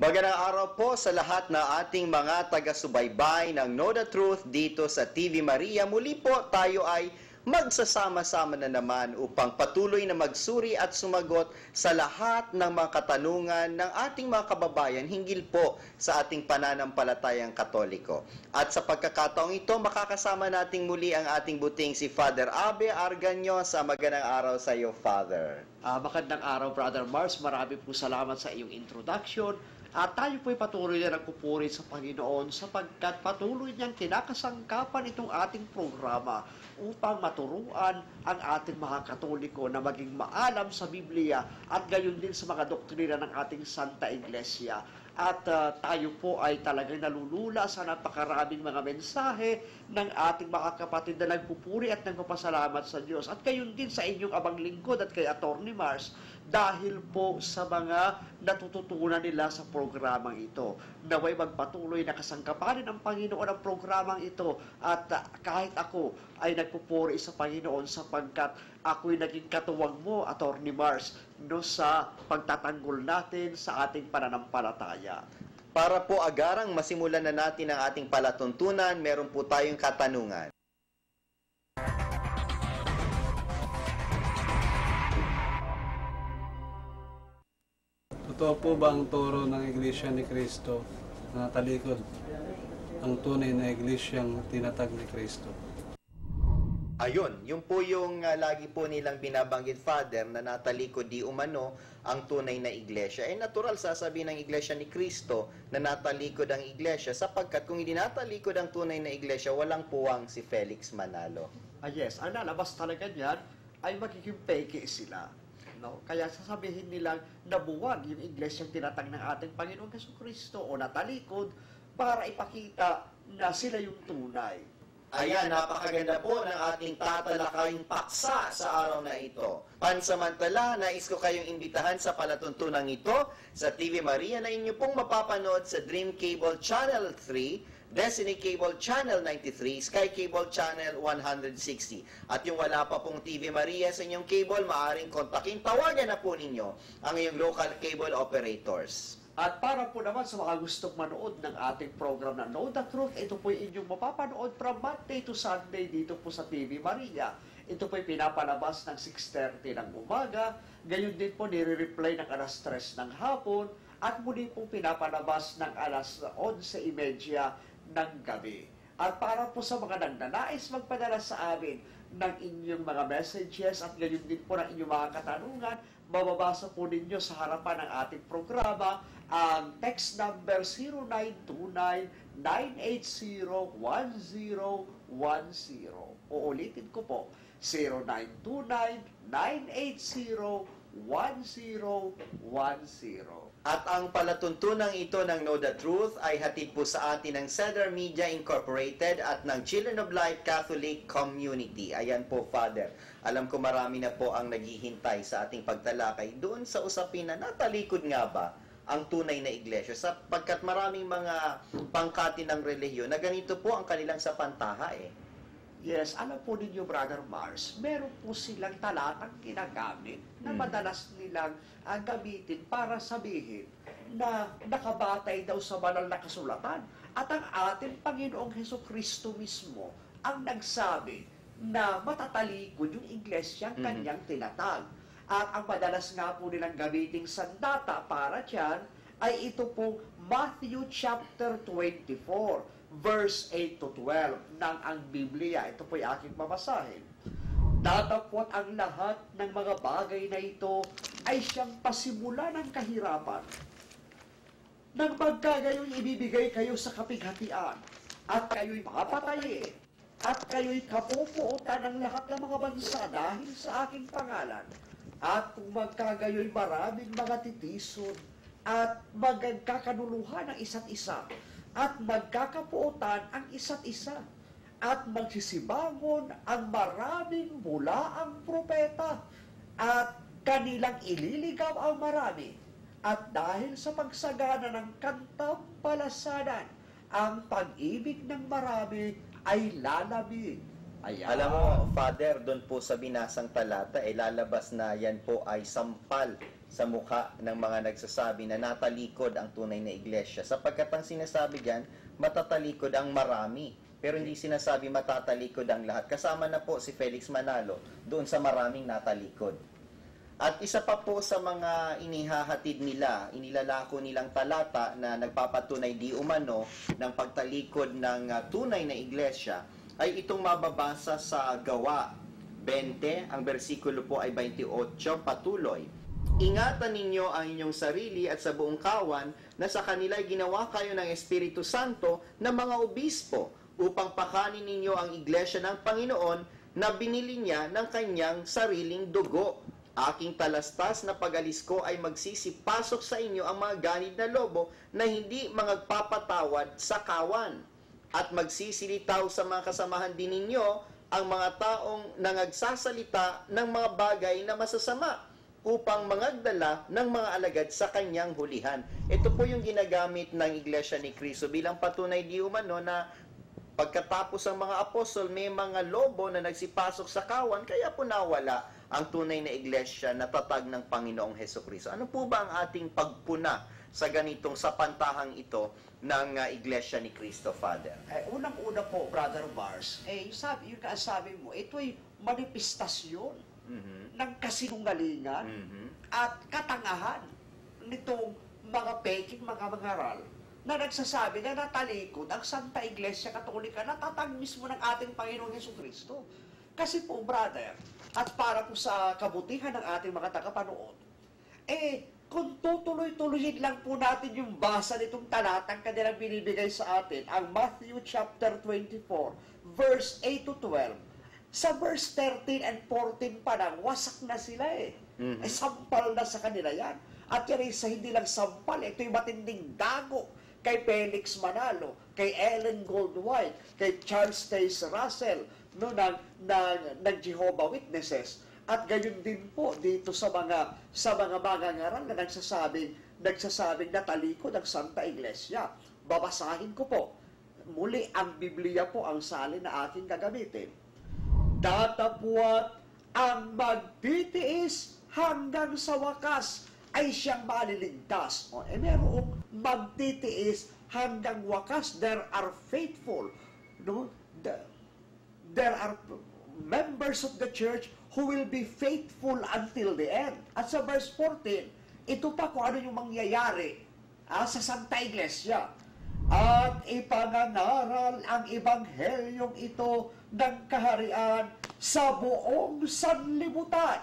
Magandang araw po sa lahat na ating mga taga-subaybay ng Know the Truth dito sa TV Maria. Muli po tayo ay magsasama-sama na naman upang patuloy na magsuri at sumagot sa lahat ng mga katanungan ng ating mga kababayan hinggil po sa ating pananampalatayang Katoliko. At sa pagkakataong ito, makakasama nating muli ang ating buting si Father Abe Arganyosa. Magandang araw sa iyo, Father. Magandang araw, Brother Mars. Marami po salamat sa iyong introduction. At tayo po'y patuloy na nagpupuri sa Panginoon sapagkat patuloy niyang kinakasangkapan itong ating programa upang maturuan ang ating mga Katoliko na maging maalam sa Biblia at gayon din sa mga doktrina ng ating Santa Iglesia. At tayo po ay talagang nalulula sa napakaraming mga mensahe ng ating mga kapatid na nagpupuri at nagpapasalamat sa Diyos. At gayon din sa inyong abang lingkod at kay Atty. Mars dahil po sa mga natututunan nila sa programang ito. Naway magpatuloy na kasangkapanin ng Panginoon ang programang ito at kahit ako ay nagpupuri sa Panginoon sapagkat ako'y naging katuwang mo, Atty. Mars, no, sa pagtatanggol natin sa ating pananampalataya. Para po agarang masimulan na natin ang ating palatuntunan, meron po tayong katanungan. Totoo po ba ang turo ng Iglesia ni Cristo na talikod ang tunay na iglesyang tinatag ni Cristo? Ayun, yun po yung lagi po nilang binabanggit, Father, na natalikod di umano ang tunay na iglesia. Natural sasabihin ng iglesia ni Cristo na natalikod ang iglesia sapagkat kung hindi natalikod ang tunay na iglesia, walang puwang si Felix Manalo. Yes, ang lalabas talaga niyan ay magiging peke sila. No? Kaya sasabihin nilang nabuwag yung iglesyang tinatag ng ating Panginoong Jesucristo o natalikod para ipakita na sila yung tunay. Ayan, napakaganda po ng ating tatalakaying paksa sa araw na ito. Pansamantala, nais ko kayong imbitahan sa palatuntunang ito sa TV Maria na inyo pong mapapanood sa Dream Cable Channel 3, Destiny Cable Channel 93, Sky Cable Channel 160. At yung wala pa pong TV Maria sa inyong cable, maaaring kontakin, tawagan na po ninyo ang iyong local cable operators. At para po naman sa mga gustong manood ng ating program na Know the Truth, ito po inyong mapapanood from Monday to Sunday dito po sa TV Maria. Ito po pinapalabas ng 6:30 ng umaga, gayon din po nire-replay ng alas 3 ng hapon, at muli po pinapalabas ng alas 11:30 ng gabi. At para po sa mga nagnanais magpadala sa amin ng inyong mga messages at gayon din po ng inyong mga katanungan, mababasa po ninyo sa harapan ng ating programa ang text number 0929-980-1010. Uulitin ko po, 0929-980-1010. At ang palatuntunang ito ng Know the Truth ay hatid po sa atin ng Cedar Media Incorporated at ng Children of Light Catholic Community. Ayan po, Father. Alam ko marami na po ang naghihintay sa ating pagtalakay doon sa usapin na natalikod nga ba ang tunay na iglesia sapagkat maraming mga pangkati ng relihiyon na ganito po ang kanilang sapantaha Yes, alam po ninyo, Brother Mars, meron po silang talatang ginagamit na madalas nilang gamitin para sabihin na nakabatay daw sa banal na kasulatan. At ang ating Panginoong Jesucristo mismo ang nagsabi na matatalikod yung iglesyang kanyang tinatag. At ang madalas nga po nilang gamiting sandata para dyan ay ito po Matthew chapter 24. Verse 8 to 12 ng ang Biblia. Ito po'y aking babasahin. Datapwat ang lahat ng mga bagay na ito ay siyang pasimula ng kahirapan. Nang magkagayoy ibibigay kayo sa kapighatian, at kayo'y papatayin, at kayo'y kapupuotan ng lahat ng mga bansa dahil sa aking pangalan. At kung magkagayoy maraming mga titison, at magkakanuluhan ng isa't isa, at magkakapuotan ang isa't isa, at magsisibangon ang maraming bulaang propeta, at kanilang ililigaw ang marami, at dahil sa pagsagana ng kantampalasanan, ang pag-ibig ng marami ay lalamig. Ayan. Alam mo, Father, doon po sa binasang talata, lalabas na yan po ay sampal sa mukha ng mga nagsasabi na natalikod ang tunay na iglesia. Sapagkat ang sinasabi diyan, matatalikod ang marami. Pero hindi sinasabi matatalikod ang lahat. Kasama na po si Felix Manalo doon sa maraming natalikod. At isa pa po sa mga inihahatid nila, inilalako nilang talata na nagpapatunay di umano ng pagtalikod ng tunay na iglesia, ay itong mababasa sa Gawa 20, ang bersikulo po ay 28, patuloy. Ingatan ninyo ang inyong sarili at sa buong kawan na sa kanila ay ginawa kayo ng Espiritu Santo na mga obispo upang pakanin ninyo ang iglesia ng Panginoon na binili niya ng kanyang sariling dugo. Aking talastas na pag-alis ko ay magsisipasok sa inyo ang mga ganid na lobo na hindi magpapatawad sa kawan. At magsisilitaw sa mga kasamahan din ninyo ang mga taong nangagsasalita ng mga bagay na masasama upang mangagdala ng mga alagad sa kanyang hulihan. Ito po yung ginagamit ng Iglesia ni Cristo bilang patunay di umano na pagkatapos ang mga apostol, may mga lobo na nagsipasok sa kawan, kaya po nawala ang tunay na iglesia na tatag ng Panginoong Hesukristo. Ano po ba ang ating pagpuna sa ganitong sapantahang ito ng Iglesia ni Cristo, Father? Unang-una po, Brother Mars, yung sabi mo, ito'y manifestasyon ng kasinungalingan at katangahan nitong mga peking, mga mangaral na nagsasabi na natalikod ang Santa Iglesia Katolika na tatag mismo ng ating Panginoong Hesukristo. Kasi po, brother, at para po sa kabutihan ng ating mga tagapanood, kung tutuloy-tuloyin lang po natin yung basa nitong talatang kanilang binibigay sa atin, ang Matthew chapter 24, verse 8 to 12, sa verse 13 and 14 pa lang, wasak na sila sampal na sa kanila yan. At yan sa hindi lang sampal, ito yung matinding dago kay Felix Manalo, kay Ellen Goldwhite, kay Charles Taze Russell, ng Jehovah Witnesses. At gayon din po dito sa mga mangangaral na nagsasabing natalikod ang Santa Iglesia. Babasahin ko po. Muli, ang Biblia po ang salin na aking gagamitin. Datapwat ang magtitiis hanggang sa wakas ay siyang maliligtas. Merong magtitiis hanggang wakas. There are faithful. There are members of the church who will be faithful until the end. At sa verse 14, ito pa kung ano yung mangyayari sa Santa Iglesia. At ipangangaral ang ebanghelyong ito ng kaharian sa buong sanlibutan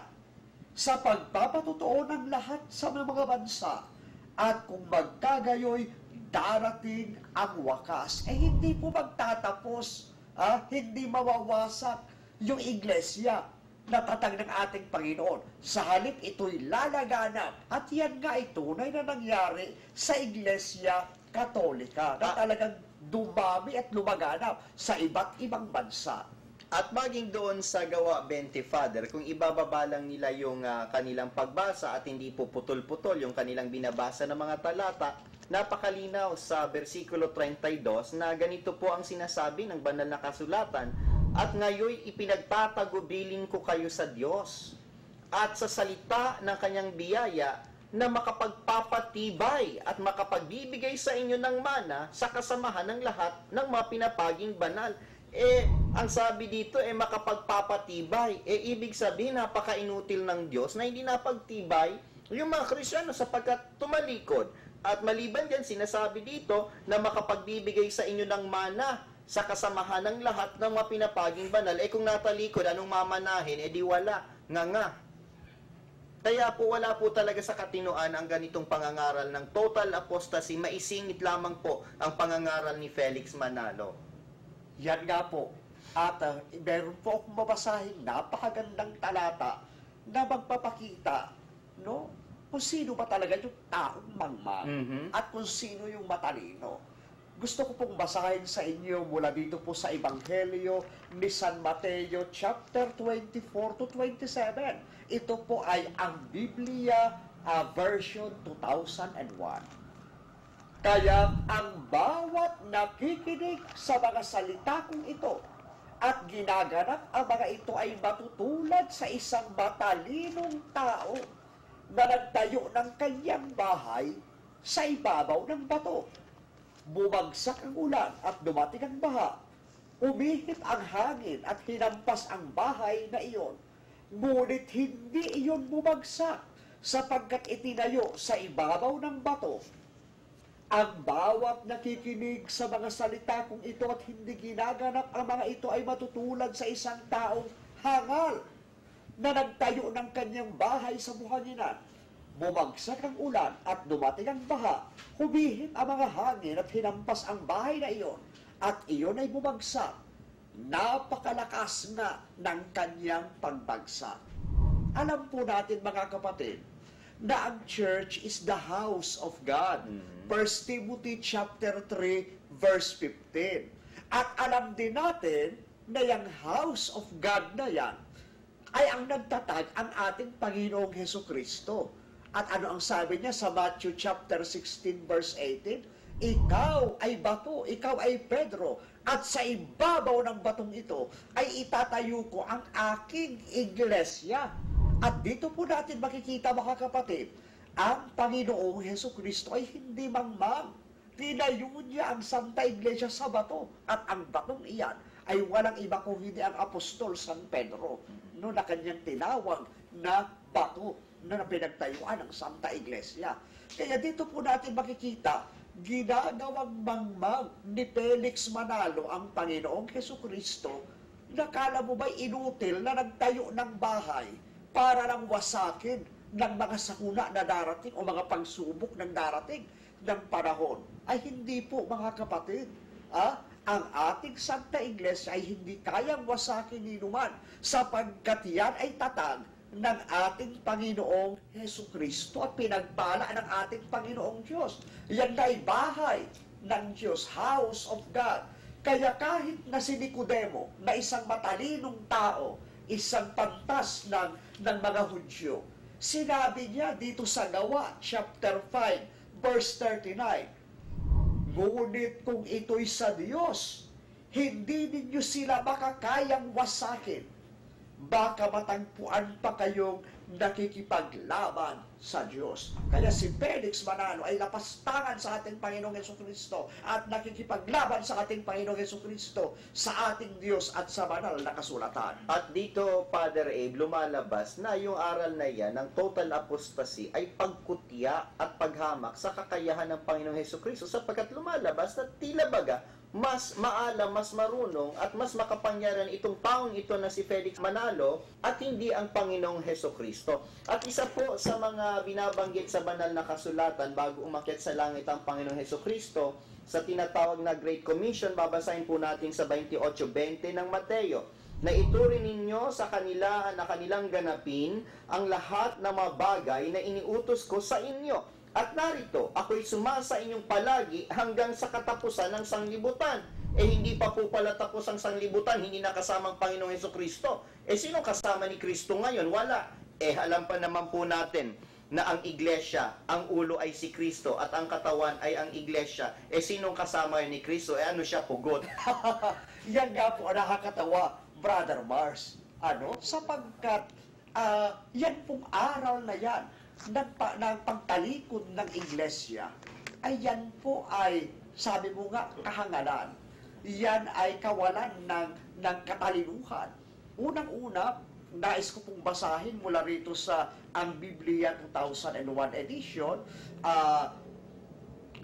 sa pagpapatotoo ng lahat sa mga bansa. At kung magkagayoy, darating ang wakas. Hindi po magtatapos, hindi mawawasak yung iglesia na tatag ng ating Panginoon. Sa halip, ito'y lalaganap. At yan nga ay tunay na nangyari sa Iglesia Katolika na talagang dumami at lumaganap sa iba't ibang bansa. At maging doon sa Gawa 20, Father, kung ibababa lang nila yung kanilang pagbasa at hindi po putol-putol yung kanilang binabasa ng mga talata, napakalinaw sa versikulo 32 na ganito po ang sinasabi ng banal na kasulatan, at ngayon ipinagtatagubilin ko kayo sa Diyos at sa salita ng kanyang biyaya na makapagpapatibay at makapagbibigay sa inyo ng mana sa kasamahan ng lahat ng mga pinapaging banal. Ang sabi dito, makapagpapatibay. Ibig sabihin, napaka-inutil ng Diyos na hindi napagtibay yung mga Kristyano sapagkat tumalikod. At maliban dyan, sinasabi dito na makapagbibigay sa inyo ng mana sa kasamahan ng lahat ng mga pinapaging banal. Kung natalikod, anong mamanahin? Di wala. Nga. Kaya po wala po talaga sa katinoan ang ganitong pangangaral ng total apostasy. Maisingit lamang po ang pangangaral ni Felix Manalo. Yan nga po. At meron po akong mabasahin napakagandang talata na magpapakita kung sino ba talaga yung taong mangmang at kung sino yung matalino. Gusto ko pong basahin sa inyo mula dito po sa Ebanghelyo ni San Mateo chapter 24 to 27. Ito po ay ang Biblia version 2001. Kaya ang bawat nakikinig sa mga salita kong ito at ginaganap ang mga ito ay matutulad sa isang matalinong tao na nagtayo ng kanyang bahay sa ibabaw ng bato. Bumagsak ang ulan at dumating ang baha. Umihip ang hangin at hinampas ang bahay na iyon. Ngunit hindi iyon bumagsak sapagkat itinayo sa ibabaw ng bato. Ang bawat nakikinig sa mga salita kong ito at hindi ginaganap ang mga ito ay matutulad sa isang taong hangal na nagtayo ng kanyang bahay sa buhanginan. Bumagsak ang ulan at dumating ang baha. Humihip ang mga hangin at hinampas ang bahay na iyon. At iyon ay bumagsak. Napakalakas nga ng kanyang pagbagsak. Alam po natin mga kapatid, na ang church is the house of God. 1 Timothy chapter 3 verse 15. At alam din natin na yung house of God na yan ay ang nagtatag ang ating Panginoong Hesukristo. At ano ang sabi niya sa Matthew chapter 16 verse 18? Ikaw ay bato, ikaw ay Pedro, at sa ibabaw ng batong ito ay itatayo ko ang aking iglesia. At dito po natin makikita mga kapatid, ang Panginoong Hesukristo ay hindi mangmang. Tinayo niya ang Santa Iglesia sa bato. At ang batong iyan ay walang iba kung hindi ang Apostol San Pedro, no, na kanyang tinawag na bato na pinagtayuan ng Santa Iglesia. Kaya dito po natin makikita, ginagawang mangmang ni Felix Manalo ang Panginoong Hesukristo. Nakala mo ba'y inutil na nagtayo ng bahay para lang wasakin ng mga sakuna na darating o mga pagsubok ng darating ng panahon? Ay hindi po mga kapatid. Ang ating Santa Iglesia ay hindi kayang wasakin ni numan sapagkat yan ay tatag ng ating Panginoong Hesukristo at pinagpala ng ating Panginoong Diyos. Yan ay bahay ng Diyos, house of God. Kaya kahit na si Nicodemo, na isang matalinong tao, isang pantas ng mga Hudyo, sinabi niya dito sa Gawa, chapter 5, verse 39, ngunit kung ito'y sa Diyos, hindi ninyo sila makakayang wasakin. Baka matagpuan pa kayong nakikipaglaban sa Diyos. Kaya si Felix Manalo ay lapastangan sa ating Panginoong Hesukristo at nakikipaglaban sa ating Panginoong Hesukristo sa ating Diyos at sa banal na kasulatan. At dito, Father Abe, lumalabas na yung aral na yan ng total apostasy ay pagkutya at paghamak sa kakayahan ng Panginoong Hesukristo sapagkat lumalabas na tila baga mas maalam, mas marunong at mas makapangyarihan itong taong ito na si Felix Manalo at hindi ang Panginoong Hesukristo. At isa po sa mga binabanggit sa banal na kasulatan bago umakyat sa langit ang Panginoong Hesukristo sa tinatawag na Great Commission, babasahin po natin sa 28:20 ng Mateo, na ituring ninyo sa kanila na kanilang ganapin ang lahat ng mga bagay na iniutos ko sa inyo. At narito, ako'y sumasa inyong palagi hanggang sa katapusan ng sanglibutan. Hindi pa po pala tapos ang sanglibutan, hindi nakasama ang Panginoong Hesukristo. Sino kasama ni Kristo ngayon? Wala. Alam pa naman po natin na ang iglesia, ang ulo ay si Kristo at ang katawan ay ang iglesia. Sinong kasama ni Kristo? Ano siya, pugot? Yan nga po nakakatawa, Brother Mars. Sapagkat yan pong aral na yan ng pagtalikod ng iglesia, ay yan po ay, sabi mo nga, kahangalan. Yan ay kawalan ng katalinuhan. Unang-una, nais ko pong basahin mula rito sa ang Biblia 2001 edition,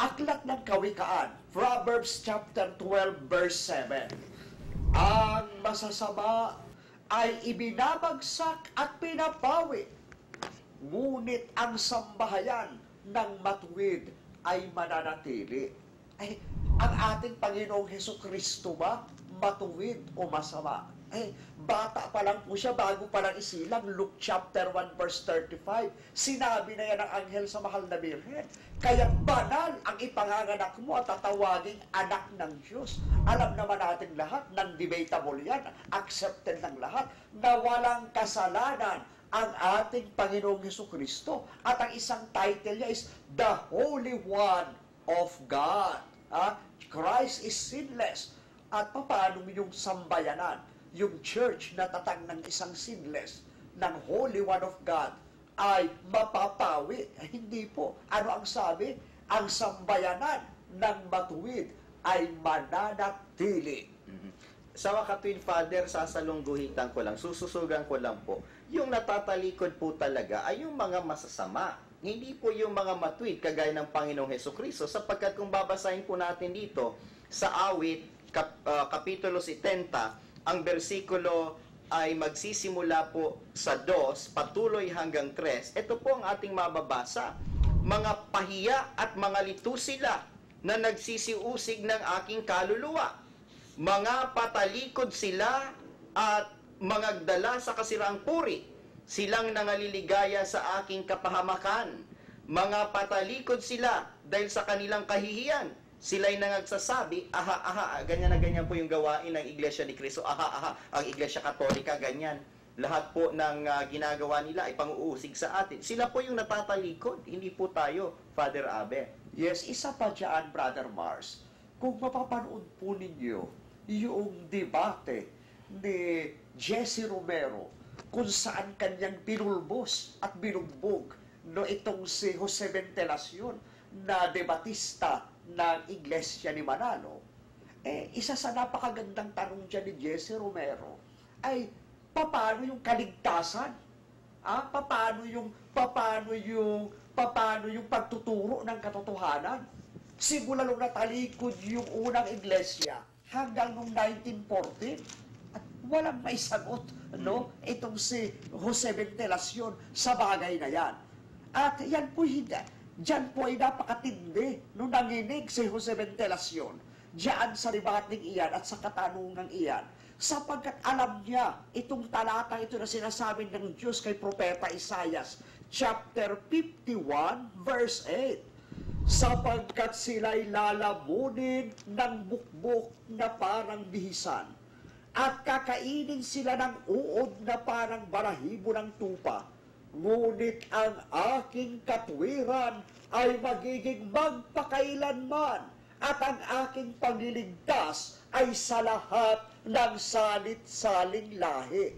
Aklat ng Kawikaan, Proverbs chapter 12 verse 7. Ang masasama ay ibinabagsak at pinapawi, ngunit ang sambahayan ng matuwid ay mananatili. Ang ating Panginoong Hesukristo ba matuwid o masama? Bata pa lang po siya, bago pa lang isilang, Luke chapter 1 verse 35, sinabi na yan ng anghel sa mahal na Birhen, kaya banal ang ipanganganak mo at tatawaging anak ng Diyos. Alam naman natin lahat, non-debatable yan, accepted ng lahat, na walang kasalanan ang ating Panginoong Hesukristo. At ang isang title niya is The Holy One of God. Christ is sinless. At paano yung sambayanan, yung church na tatag ng isang sinless, ng Holy One of God, ay mapapawi. Hindi po. Ano ang sabi? Ang sambayanan ng matuwid ay mananatili. Sa Twin Father, sasalungguhitan ko lang, sususugan ko lang po, yung natatalikod po talaga ay yung mga masasama. Hindi po yung mga matuwid, kagaya ng Panginoong Hesukristo, sapagkat kung babasahin po natin dito, sa awit, Kapitulo 70, ang bersikulo ay magsisimula po sa 2, patuloy hanggang 3. Ito po ang ating mababasa. Mga pahiya at mga lito sila na nagsisiusig ng aking kaluluwa. Mga patalikod sila at mangagdala sa kasiraang puri. Silang nangaliligaya sa aking kapahamakan. Mga patalikod sila dahil sa kanilang kahihiyan. Sila'y nangagsasabi, aha, aha, ganyan na ganyan po yung gawain ng Iglesia ni Cristo. Aha, aha, ang Iglesia Katolika, ganyan. Lahat po ng ginagawa nila ay pang-uusig sa atin. Sila po yung natatalikod, hindi po tayo, Father Abe. Yes, isa pa dyan, Brother Mars. Kung mapapanood po ninyo yung debate ni Jesse Romero kung saan kanyang binulbos at binugbog no itong si Jose Ventilacion na debatista ng Iglesia ni Manalo, isa sa napakagandang tanong dyan ni Jesse Romero ay paano yung kaligtasan? Paano yung pagtuturo ng katotohanan? Simula nung natalikod yung unang iglesia hanggang nung 1914 at walang may sagot itong si Jose Ventilacion sa bagay na yan. At yan po diyan po ay napakatindi nung nanginig si Jose Ventilacion diyan sa debating iyan at sa katanungang iyan, sapagkat alam niya itong talatang ito na sinasabi ng Diyos kay Propeta Isaias, chapter 51, verse 8. Sapagkat sila'y lalamunin ng bukbok na parang bihisan, at kakainin sila ng uod na parang balahibo ng tupa, ngunit ang aking katwiran ay magiging magpakailanman, at ang aking pagliligtas ay sa lahat ng salit-saling lahi.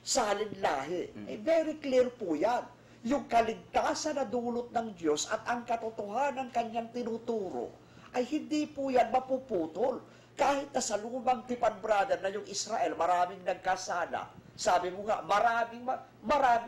Salin lahi. Very clear po yan. Yung kaligtasan na dulot ng Diyos at ang katotohanan ng kanyang tinuturo ay hindi po yan mapuputol. Kahit na sa lumang tipan, brother, na yung Israel, maraming nagkasala. Sabi mo nga, marami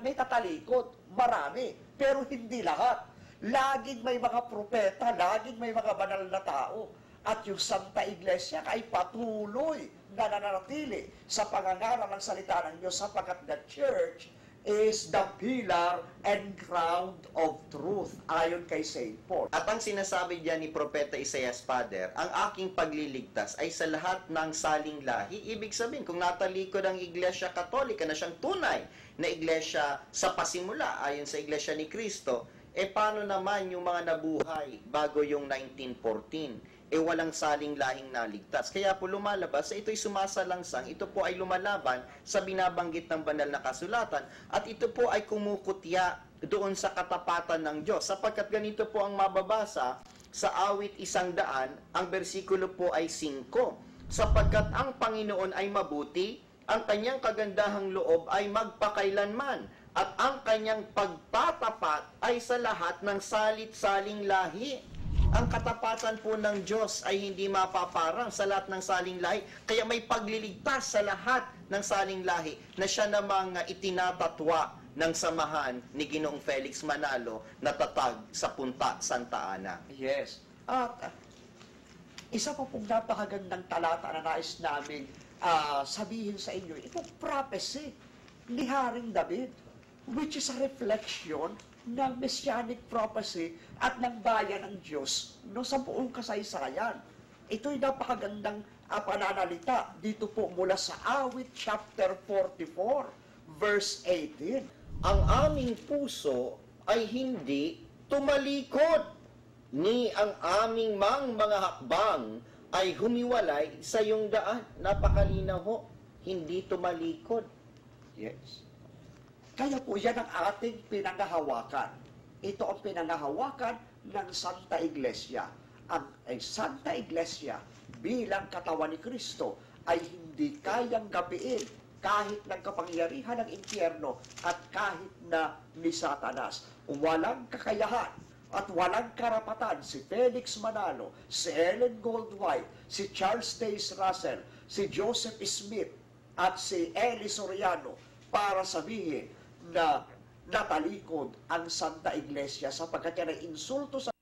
may tatalikod, marami, pero hindi lahat. Laging may mga propeta, laging may mga banal na tao. At yung Santa Iglesia ay patuloy na nananatili sa pangangaral ng salita ng Diyos, sapagkat the Church is the pillar and ground of truth, ayon kay St. Paul. At ang sinasabi diyan ni Propeta Isaias, Father, ang aking pagliligtas ay sa lahat ng saling lahi. Ibig sabihin, kung natalikod ang Iglesia Katolika na siyang tunay na iglesia sa pasimula, ayon sa Iglesia ni Cristo, paano naman yung mga nabuhay bago yung 1914? Walang saling lahing naligtas. Kaya po lumalabas, ito'y sumasalangsang, ito po ay lumalaban sa binabanggit ng banal na kasulatan, at ito po ay kumukutya doon sa katapatan ng Diyos. Sapagkat ganito po ang mababasa sa awit 100, ang bersikulo po ay 5. Sapagkat ang Panginoon ay mabuti, ang kanyang kagandahang loob ay magpakailanman, at ang kanyang pagtatapat ay sa lahat ng salit-saling lahi. Ang katapatan po ng Diyos ay hindi mapaparang sa lahat ng saling lahi. Kaya may pagliligtas sa lahat ng saling lahi na siya namang itinatatwa ng samahan ni Ginoong Felix Manalo na tatag sa Punta Santa Ana. Yes. At isa pa pong napakagandang talata na nais namin sabihin sa inyo, itong prophecy ni Haring David, which is a reflection ng messianic prophecy at ng bayan ng Diyos sa buong kasaysayan. Ito'y napakagandang pananalita dito po mula sa awit chapter 44, verse 18. Ang aming puso ay hindi tumalikod, ni ang aming mga hakbang ay humiwalay sa iyong daan. Napakalinaw ho, hindi tumalikod. Yes. Kaya po yan ang ating pinangahawakan. Ito ang pinangahawakan ng Santa Iglesia. Ang Santa Iglesia bilang katawan ni Kristo ay hindi kayang gapiin kahit ng kapangyarihan ng impyerno at kahit na ni Satanas. Walang kakayahan at walang karapatan si Felix Manalo, si Ellen Goldwhite, si Charles Taze Russell, si Joseph Smith, at si Eli Soriano para sabihin na natalikod ang Santa Iglesia sapagkat yan ay insulto sa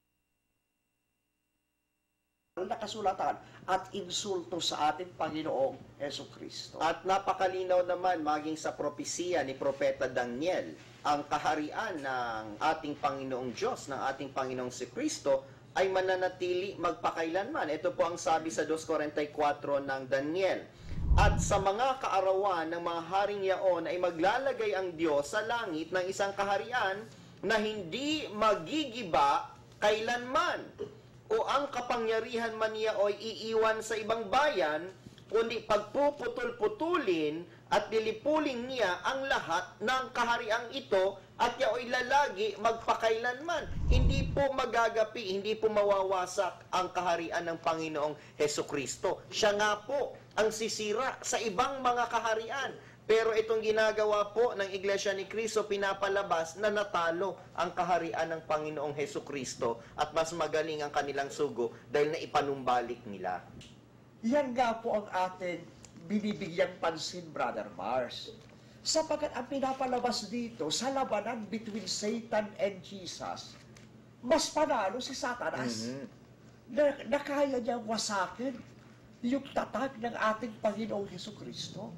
nakasulatan at insulto sa ating Panginoong Hesukristo. At napakalinaw naman maging sa propesiya ni Propeta Daniel, ang kaharian ng ating Panginoong Diyos, ng ating Panginoong si Kristo, ay mananatili magpakailanman. Ito po ang sabi sa 2:44 ng Daniel. At sa mga kaarawan ng mga haring yaon ay maglalagay ang Diyos sa langit ng isang kaharian na hindi magigiba kailanman. O ang kapangyarihan man niya ay iiwan sa ibang bayan, kundi pagpuputol-putulin at lilipuling niya ang lahat ng kahariang ito at yaoy lalagi magpakailanman. Hindi po magagapi, hindi po mawawasak ang kaharian ng Panginoong Hesukristo. Siya nga po ang sisira sa ibang mga kaharian. Pero itong ginagawa po ng Iglesia ni Cristo, pinapalabas na natalo ang kaharian ng Panginoong Hesukristo at mas magaling ang kanilang sugo dahil na ipanumbalik nila. Yan nga po ang ating binibigyang pansin, Brother Mars. Sapagkat ang pinapalabas dito sa labanan between Satan and Jesus, mas panalo si Satanas. Na kaya niyang wasakin yung tatag ng ating Panginoong Hesukristo.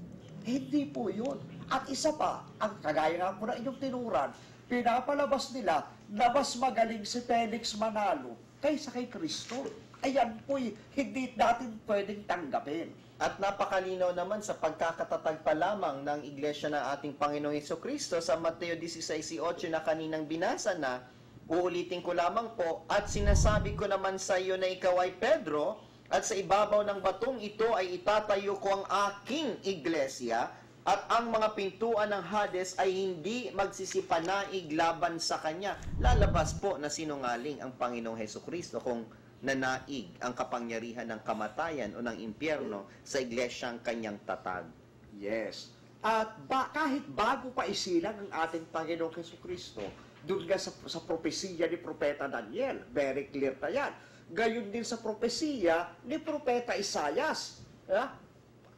Hindi po yun. At isa pa, ang kagaya nga po na inyong tinuran, pinapalabas nila na mas magaling si Felix Manalo kaysa kay Kristo. Ayan po'y hindi natin pwedeng tanggapin. At napakalinaw naman sa pagkakatatag pa lamang ng Iglesia ng ating Panginoong Hesukristo sa Mateo 16:8 na kaninang binasa na, uulitin ko lamang po, at sinasabi ko naman sa iyo na ikaw ay Pedro, at sa ibabaw ng batong ito ay itatayo ko ang aking iglesia, at ang mga pintuan ng Hades ay hindi magsisipanaig laban sa kanya. Lalabas po na sinungaling ang Panginoong Hesukristo kung nanaig ang kapangyarihan ng kamatayan o ng impyerno sa iglesyang kanyang tatag. Yes. At kahit bago pa isilang ang ating Panginoong Hesukristo, doon nga sa propesiya ni Propeta Daniel, very clear na yan. Gayon din sa propesiya ni Propeta Isaias.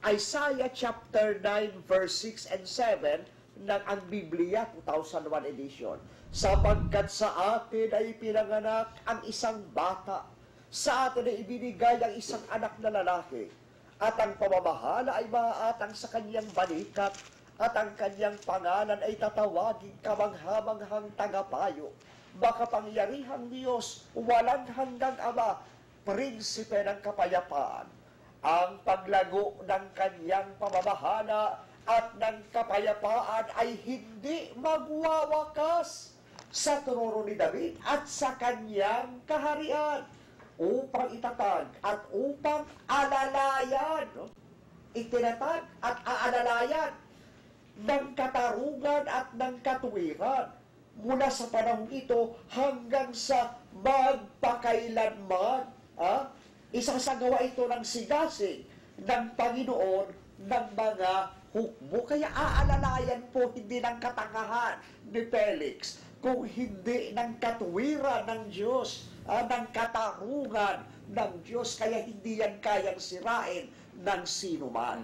Isaiah chapter 9 verse 6 and 7 ng ang Biblia 2001 edition. Sapagkat sa atin ay pinanganak ang isang bata, sa atin ay ibinigay ang isang anak na lalaki, at ang pamamahala ay maaatang sa kanyang balikat, at ang kanyang pangalan ay tatawaging kamanghamanghang tagapayo, makapangyarihang Diyos, walang hanggang Ama, prinsipe ng kapayapaan. Ang paglago ng kanyang pamamahala at ng kapayapaan ay hindi magwawakas sa trono ni David at sa kanyang kaharian, upang itatag at upang alalayan, itinatag at aalalayan ng katarungan at ng katuwiran mula sa panahon ito hanggang sa magpakailanman. Isasagawa ito ng sigasig ng Panginoon ng mga hukbo. Kaya aalalayan po hindi ng katangahan ni Felix, kung hindi ng katuwiran ng Diyos, ng katarungan ng Diyos. Kaya hindi yan kayang sirain ng sino man.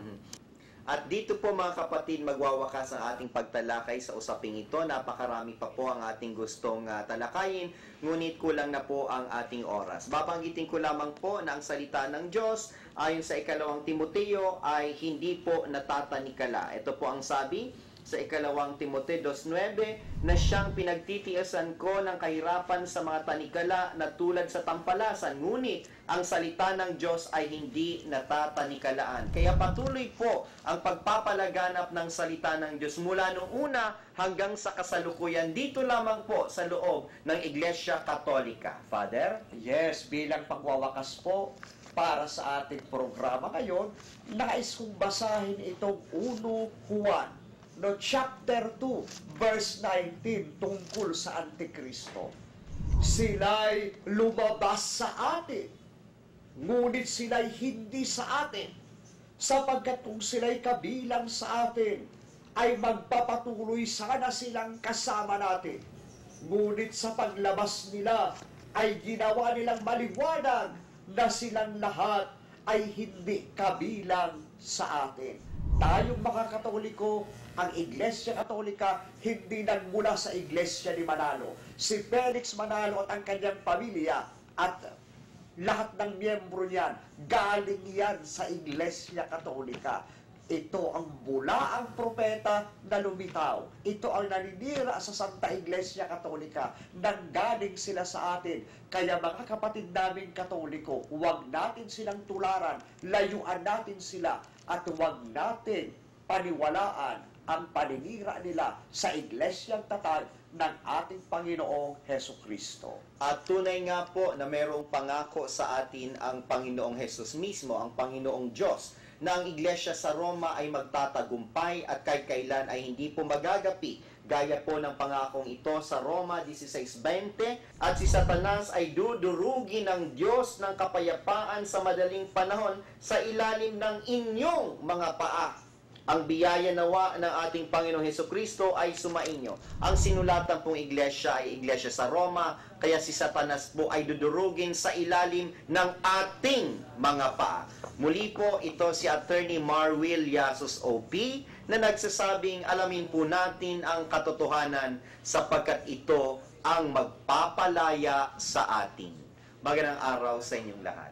At dito po mga kapatid, magwawakas ang ating pagtalakay sa usaping ito. Napakarami pa po ang ating gustong talakayin, ngunit kulang na po ang ating oras. Babanggitin ko lamang po na ang salita ng Diyos ayon sa 2 Timoteo ay hindi po natatanikala. Ito po ang sabi sa 2 Timoteo 2:9, na siyang pinagtitiisan ko ng kahirapan sa mga tanikala na tulad sa tampalasan, ngunit ang salita ng Diyos ay hindi natatanikalaan. Kaya patuloy po ang pagpapalaganap ng salita ng Diyos mula noong una hanggang sa kasalukuyan dito lamang po sa loob ng Iglesia Katolika. Father? Yes, bilang pagwawakas po para sa ating programa ngayon, nais kong basahin itong 1 Juan, chapter 2, verse 19, tungkol sa Antikristo. Sila'y lumabas sa atin, ngunit sila'y hindi sa atin. sapagkat kung sila'y kabilang sa atin, ay magpapatuloy sana silang kasama natin. Ngunit sa paglabas nila, ay ginawa nilang maliwanag na silang lahat ay hindi kabilang sa atin. Tayong mga Katoliko, ang Iglesia Katolika, hindi nagmula sa Iglesia ni Manalo. Si Felix Manalo at ang kanyang pamilya at lahat ng miyembro niyan, galing yan sa Iglesia Katolika. Ito ang bulaang propeta na lumitaw. Ito ang naninira sa Santa Iglesia Katolika. Nanggaling sila sa atin. Kaya mga kapatid naming Katoliko, huwag natin silang tularan, layuan natin sila, at huwag natin paniwalaan ang paninira nila sa Iglesyang tatag ng ating Panginoong Heso Kristo. At tunay nga po na mayroong pangako sa atin ang Panginoong Hesus mismo, ang Panginoong Diyos, na ang iglesia sa Roma ay magtatagumpay at kahit kailan ay hindi po magagapi, gaya po ng pangakong ito sa Roma 16:20, at si Satanas ay dudurugin ng Diyos ng kapayapaan sa madaling panahon sa ilalim ng inyong mga paa. Ang biyaya nawa ng ating Panginoong Hesukristo ay sumainyo. Ang sinulatan pong iglesia ay iglesia sa Roma, kaya si Satanas po ay dudurugin sa ilalim ng ating mga paa. Muli po, ito si Attorney Marwil Yasus OP na nagsasabing alamin po natin ang katotohanan sapagkat ito ang magpapalaya sa atin. Magandang araw sa inyong lahat.